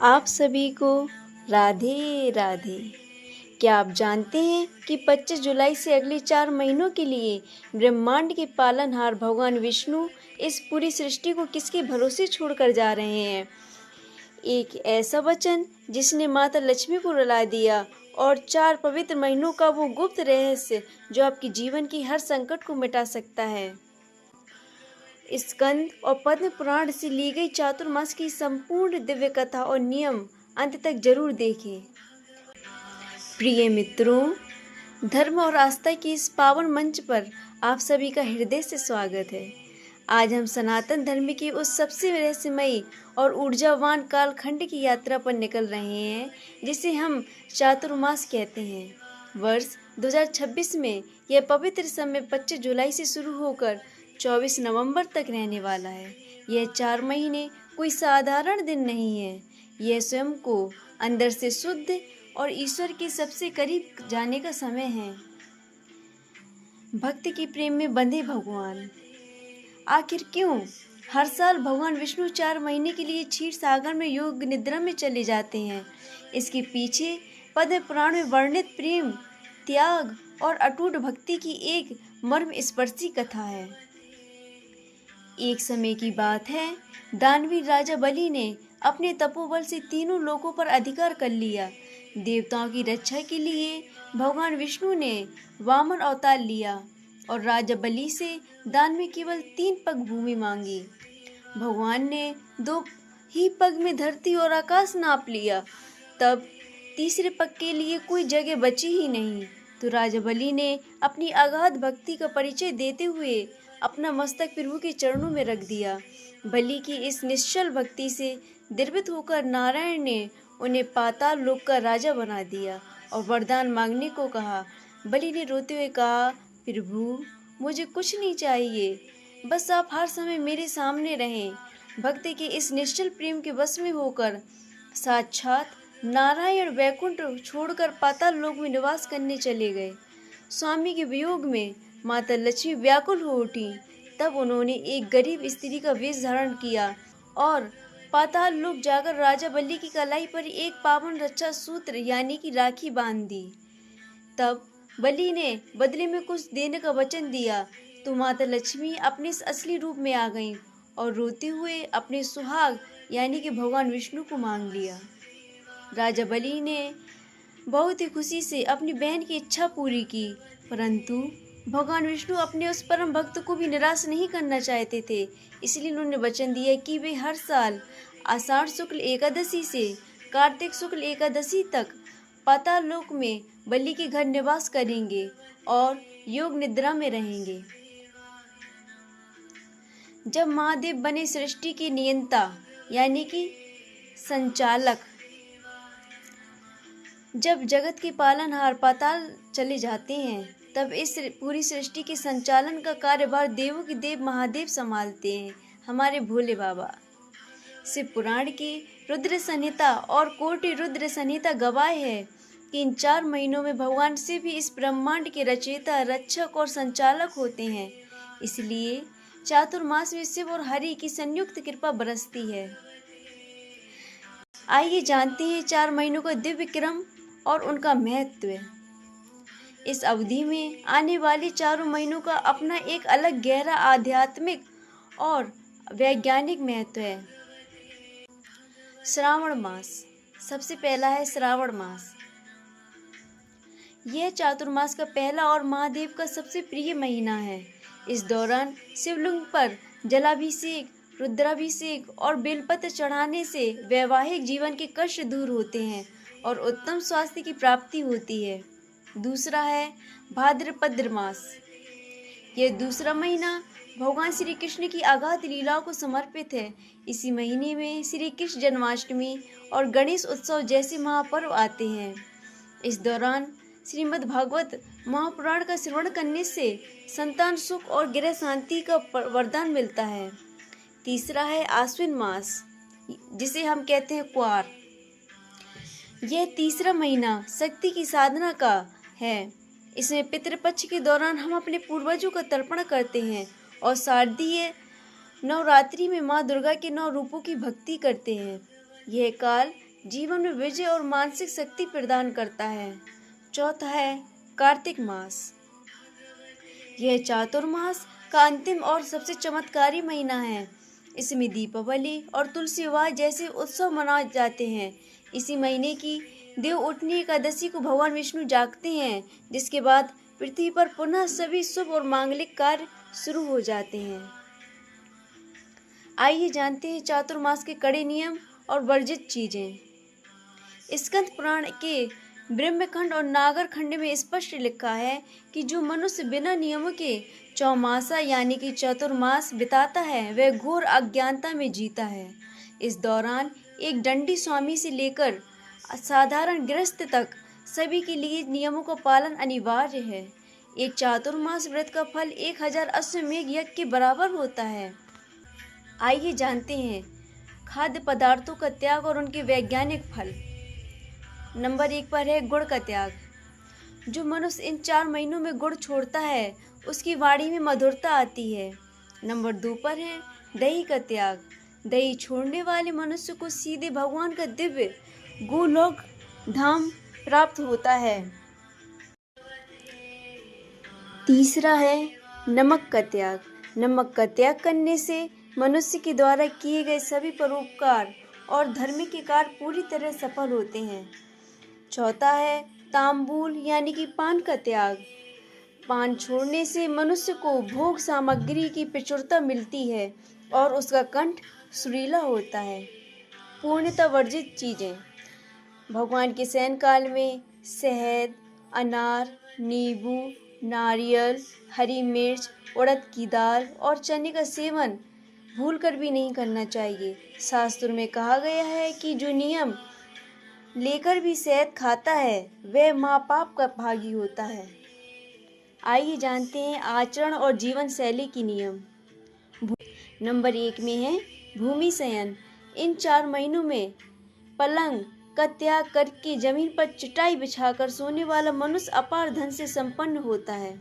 आप सभी को राधे राधे। क्या आप जानते हैं कि 25 जुलाई से अगले 4 महीनों के लिए ब्रह्मांड के पालनहार भगवान विष्णु इस पूरी सृष्टि को किसके भरोसे छोड़कर जा रहे हैं? एक ऐसा वचन जिसने माता लक्ष्मी को रुला दिया और 4 पवित्र महीनों का वो गुप्त रहस्य जो आपके जीवन की हर संकट को मिटा सकता है। स्कंद और पद्म पुराण से ली गई चातुर्मास की संपूर्ण दिव्य कथा और नियम अंत तक जरूर देखें। प्रिय मित्रों, धर्म और आस्था के इस पावन मंच पर आप सभी का हृदय से स्वागत है। आज हम सनातन धर्म के उस सबसे रहस्यमयी और ऊर्जावान कालखंड की यात्रा पर निकल रहे हैं जिसे हम चातुर्मास कहते हैं। वर्ष 2026 में यह पवित्र समय 25 जुलाई से शुरू होकर 24 नवंबर तक रहने वाला है। यह 4 महीने कोई साधारण दिन नहीं है। यह स्वयं को अंदर से शुद्ध और ईश्वर के सबसे करीब जाने का समय है। भक्त के प्रेम में बंधे भगवान। आखिर क्यों हर साल भगवान विष्णु 4 महीने के लिए क्षीर सागर में योग निद्रा में चले जाते हैं? इसके पीछे पद्म पुराण में वर्णित प्रेम, त्याग और अटूट भक्ति की एक मर्मस्पर्शी कथा है। एक समय की बात है, दानवीर राजा बलि ने अपने तपोबल से तीनों लोकों पर अधिकार कर लिया। देवताओं की रक्षा के लिए भगवान विष्णु ने वामन अवतार लिया और राजा बलि से दान में केवल 3 पग भूमि मांगी। भगवान ने 2 ही पग में धरती और आकाश नाप लिया। तब तीसरे पग के लिए कोई जगह बची ही नहीं, तो राजा बलि ने अपनी अगाध भक्ति का परिचय देते हुए अपना मस्तक प्रभु के चरणों में रख दिया। बलि की इस निश्चल भक्ति से द्रवित होकर नारायण ने उन्हें पाताल लोक का राजा बना दिया और वरदान मांगने को कहा। बलि ने रोते हुए कहा, प्रभु मुझे कुछ नहीं चाहिए, बस आप हर समय मेरे सामने रहें। भक्त के इस निश्चल प्रेम के वश में होकर साक्षात नारायण वैकुंठ छोड़कर पाताल लोक में निवास करने चले गए। स्वामी के वियोग में माता लक्ष्मी व्याकुल हो उठी। तब उन्होंने एक गरीब स्त्री का वेश धारण किया और पाताल लोक जाकर राजा बलि की कलाई पर एक पावन रक्षा सूत्र यानी कि राखी बांध दी। तब बलि ने बदले में कुछ देने का वचन दिया, तो माता लक्ष्मी अपने असली रूप में आ गईं और रोते हुए अपने सुहाग यानी कि भगवान विष्णु को मांग लिया। राजा बलि ने बहुत ही खुशी से अपनी बहन की इच्छा पूरी की, परंतु भगवान विष्णु अपने उस परम भक्त को भी निराश नहीं करना चाहते थे। इसलिए उन्होंने वचन दिया कि वे हर साल आषाढ़ शुक्ल एकादशी से कार्तिक शुक्ल एकादशी तक पाताल लोक में बलि के घर निवास करेंगे और योग निद्रा में रहेंगे। जब महादेव बने सृष्टि के नियंता यानी कि संचालक, जब जगत के पालनहार पाताल चले जाते हैं, तब इस पूरी सृष्टि के संचालन का कार्यभार देवों के देव महादेव संभालते हैं, हमारे भोले बाबा। शिव पुराण की रुद्र संहिता और कोटि रुद्र संहिता गवाह है कि इन 4 महीनों में भगवान शिव भी इस ब्रह्मांड के रचयिता, रक्षक और संचालक होते हैं। इसलिए चातुर्मास में शिव और हरि की संयुक्त कृपा बरसती है। आइए जानते हैं 4 महीनों का दिव्य क्रम और उनका महत्व। इस अवधि में आने वाले 4 महीनों का अपना एक अलग गहरा आध्यात्मिक और वैज्ञानिक महत्व है। श्रावण मास। सबसे पहला है श्रावण मास। यह चातुर्मास का पहला और महादेव का सबसे प्रिय महीना है। इस दौरान शिवलिंग पर जलाभिषेक, रुद्राभिषेक और बेलपत्र चढ़ाने से वैवाहिक जीवन के कष्ट दूर होते हैं और उत्तम स्वास्थ्य की प्राप्ति होती है। दूसरा है भाद्रपद मास। यह दूसरा महीना भगवान श्री कृष्ण की अगाध लीलाओं को समर्पित है। इसी महीने में श्री कृष्ण जन्माष्टमी और गणेश उत्सव जैसे महापर्व आते हैं। इस दौरान श्रीमद् भागवत महापुराण का श्रवण करने से संतान सुख और गृह शांति का वरदान मिलता है। तीसरा है आश्विन मास, जिसे हम कहते हैं क्वार। यह तीसरा महीना शक्ति की साधना का है। इसमें पितृपक्ष के दौरान हम अपने पूर्वजों का तर्पण करते हैं और शारदीय नवरात्रि में माँ दुर्गा के 9 रूपों की भक्ति करते हैं। यह काल जीवन में विजय और मानसिक शक्ति प्रदान करता है। चौथा है कार्तिक मास। यह चातुर्मास का अंतिम और सबसे चमत्कारी महीना है। इसमें दीपावली और तुलसी विवाह जैसे उत्सव मनाए जाते हैं। इसी महीने की देव उठनी एकादशी को भगवान विष्णु जागते हैं, जिसके बाद पृथ्वी पर पुनः सभी शुभ और मांगलिक कार्य शुरू हो जाते हैं। आइए जानते हैं चातुर्मास के कड़े नियम और वर्जित चीजें। स्कंद पुराण के ब्रह्मखंड और नागर खंड में स्पष्ट लिखा है कि जो मनुष्य बिना नियमों के चौमासा यानी कि चतुर्मास बिताता है वह घोर अज्ञानता में जीता है। इस दौरान एक दंडी स्वामी से लेकर साधारण गृहस्थ तक सभी के लिए नियमों का पालन अनिवार्य है। एक चातुर्मास व्रत का फल 1000 अश्वमेध यज्ञ के बराबर होता है। आइए जानते हैं खाद्य पदार्थों का त्याग और उनके वैज्ञानिक फल। नंबर 1 पर है गुड़ का त्याग। जो मनुष्य इन 4 महीनों में गुड़ छोड़ता है उसकी वाणी में मधुरता आती है। नंबर 2 पर है दही का त्याग। दही छोड़ने वाले मनुष्य को सीधे भगवान का दिव्य गोलोक धाम प्राप्त होता है। तीसरा है नमक का त्याग। नमक का त्याग करने से मनुष्य के द्वारा किए गए सभी परोपकार और धर्म के कार्य पूरी तरह सफल होते हैं। चौथा है तांबूल यानी कि पान का त्याग। पान छोड़ने से मनुष्य को भोग सामग्री की प्रचुरता मिलती है और उसका कंठ सुरीला होता है। पूर्णतः वर्जित चीजें। भगवान के शयन काल में शहद, अनार, नींबू, नारियल, हरी मिर्च, उड़द की दाल और चने का सेवन भूलकर भी नहीं करना चाहिए। शास्त्रों में कहा गया है कि जो नियम लेकर भी शहद खाता है वह महापाप का भागी होता है। आइए जानते हैं आचरण और जीवन शैली की नियम। नंबर 1 में है भूमि शयन। इन 4 महीनों में पलंग का त्याग करके जमीन पर चटाई बिछाकर सोने वाला मनुष्य अपार धन से संपन्न होता है।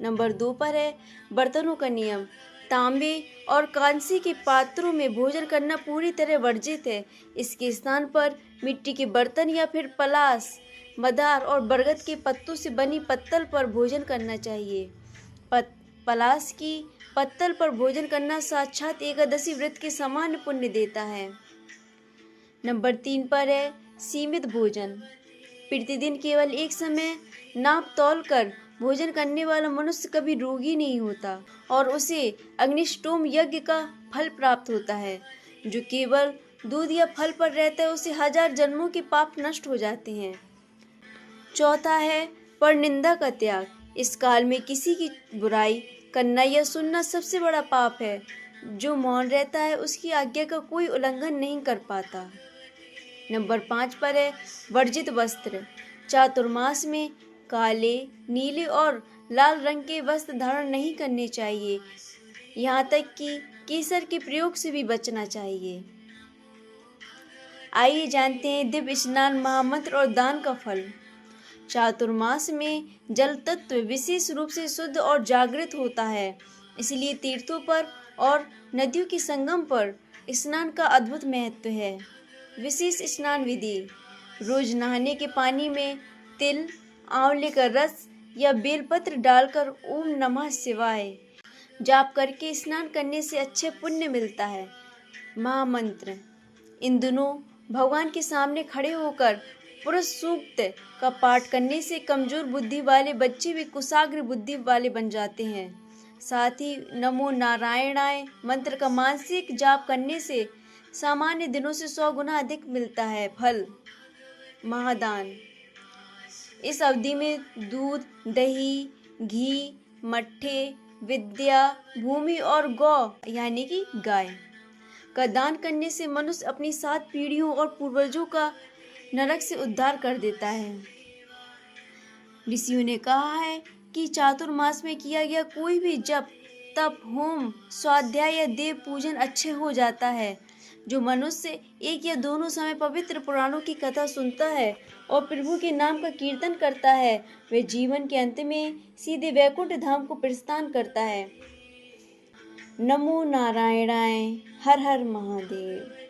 नंबर 2 पर है बर्तनों का नियम। तांबे और कांसे के पात्रों में भोजन करना पूरी तरह वर्जित है। इसके स्थान पर मिट्टी के बर्तन या फिर पलास, मदार और बरगद के पत्तों से बनी पत्तल पर भोजन करना चाहिए। पलास की पत्तल पर भोजन करना साक्षात एकादशी व्रत के समान पुण्य देता है। नंबर 3 पर है सीमित भोजन। प्रतिदिन केवल एक समय नाप तौल कर भोजन करने वाला मनुष्य कभी रोगी नहीं होता और उसे अग्निष्टोम यज्ञ का फल प्राप्त होता है। जो केवल दूध या फल पर रहता है उसे 1000 जन्मों के पाप नष्ट हो जाते हैं। चौथा है परनिंदा का त्याग। इस काल में किसी की बुराई करना या सुनना सबसे बड़ा पाप है। जो मौन रहता है उसकी आज्ञा का कोई उल्लंघन नहीं कर पाता। नंबर 5 पर है वर्जित वस्त्र। चातुर्मास में काले, नीले और लाल रंग के वस्त्र धारण नहीं करने चाहिए। यहाँ तक कि केसर के प्रयोग से भी बचना चाहिए। आइए जानते हैं दिव्य स्नान, महामंत्र और दान का फल। चातुर्मास में जल तत्व विशेष रूप से शुद्ध और जागृत होता है, इसलिए तीर्थों पर और नदियों के संगम पर स्नान का अद्भुत महत्व है। विशेष स्नान विधि: रोज नहाने के पानी में तिल, आंवले का रस या बेलपत्र डालकर ओम नमः शिवाय जाप करके स्नान करने से अच्छे पुण्य मिलता है। महामंत्र: इन दिनों भगवान के सामने खड़े होकर पुरुष सूक्त का पाठ करने से कमजोर बुद्धि वाले बच्चे भी कुशाग्र बुद्धि वाले बन जाते हैं। साथ ही नमो नारायणाय मंत्र का मानसिक जाप करने से सामान्य दिनों से 100 गुना अधिक मिलता है फल। महादान: इस अवधि में दूध, दही, घी, मट्ठे, विद्या, भूमि और गौ यानी कि गाय का दान करने से मनुष्य अपनी 7 पीढ़ियों और पूर्वजों का नरक से उद्धार कर देता है। ऋषियों ने कहा है कि चातुर्मास में किया गया कोई भी जप, तप, होम, स्वाध्याय या देव पूजन अच्छे हो जाता है। जो मनुष्य एक या दोनों समय पवित्र पुराणों की कथा सुनता है और प्रभु के नाम का कीर्तन करता है वह जीवन के अंत में सीधे वैकुंठ धाम को प्रस्थान करता है। नमो नारायणाय। हर हर महादेव।